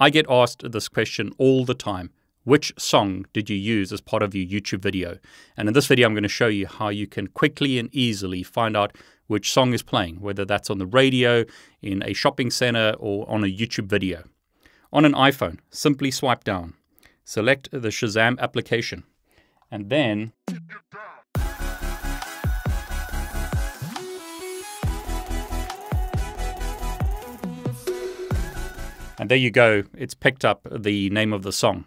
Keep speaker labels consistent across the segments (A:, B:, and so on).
A: I get asked this question all the time. Which song did you use as part of your YouTube video? And in this video, I'm going to show you how you can quickly and easily find out which song is playing, whether that's on the radio, in a shopping center, or on a YouTube video. On an iPhone, simply swipe down, select the Shazam application, and then there you go, it's picked up the name of the song.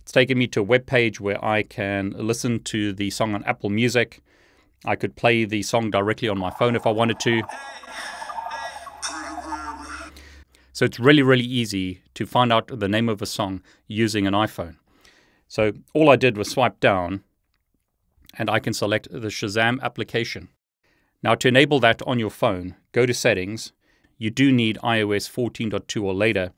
A: It's taken me to a web page where I can listen to the song on Apple Music. I could play the song directly on my phone if I wanted to. So it's really, really easy to find out the name of a song using an iPhone. So all I did was swipe down, and I can select the Shazam application. Now to enable that on your phone, go to Settings. You do need iOS 14.2 or later.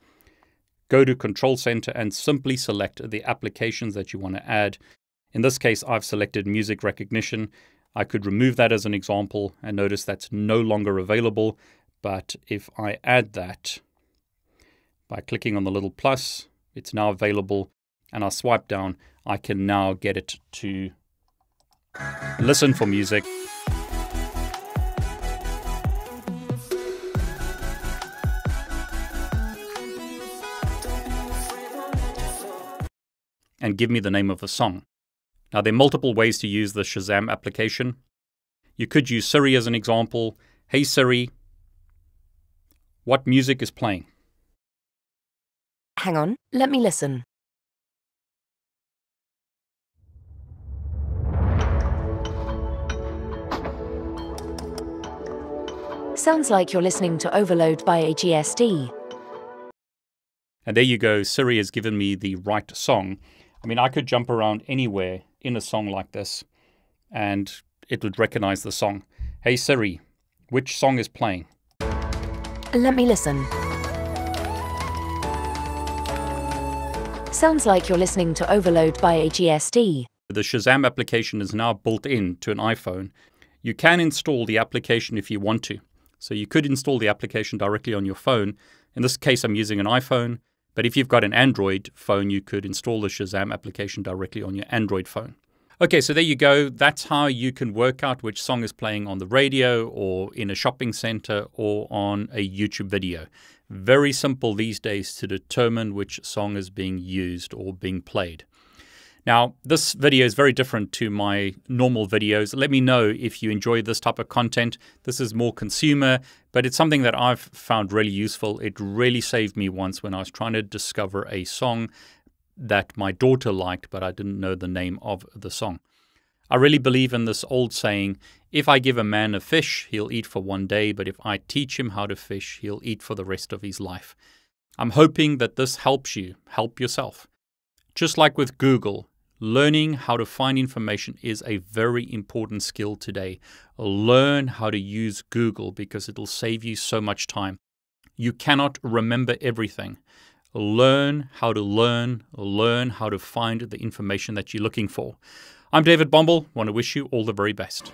A: Go to Control Center and simply select the applications that you want to add. In this case, I've selected music recognition. I could remove that as an example and notice that's no longer available. But if I add that by clicking on the little plus, it's now available. And I swipe down, I can now get it to listen for music. And give me the name of a song. Now, there are multiple ways to use the Shazam application. You could use Siri as an example. Hey Siri, what music is playing?
B: Hang on, let me listen. Sounds like you're listening to Overload by AGSD.
A: And there you go, Siri has given me the right song. I mean, I could jump around anywhere in a song like this, and it would recognize the song. Hey Siri, which song is playing?
B: Let me listen. Sounds like you're listening to Overload by AGSD.
A: The Shazam application is now built in to an iPhone. You can install the application if you want to. So you could install the application directly on your phone. In this case, I'm using an iPhone. But if you've got an Android phone, you could install the Shazam application directly on your Android phone. Okay, so there you go. That's how you can work out which song is playing on the radio or in a shopping center or on a YouTube video. Very simple these days to determine which song is being used or being played. Now, this video is very different to my normal videos. Let me know if you enjoy this type of content. This is more consumer, but it's something that I've found really useful. It really saved me once when I was trying to discover a song that my daughter liked, but I didn't know the name of the song. I really believe in this old saying, if I give a man a fish, he'll eat for one day, but if I teach him how to fish, he'll eat for the rest of his life. I'm hoping that this helps you help yourself. Just like with Google, learning how to find information is a very important skill today. Learn how to use Google because it'll save you so much time. You cannot remember everything. Learn how to learn how to find the information that you're looking for. I'm David Bombal. Want to wish you all the very best.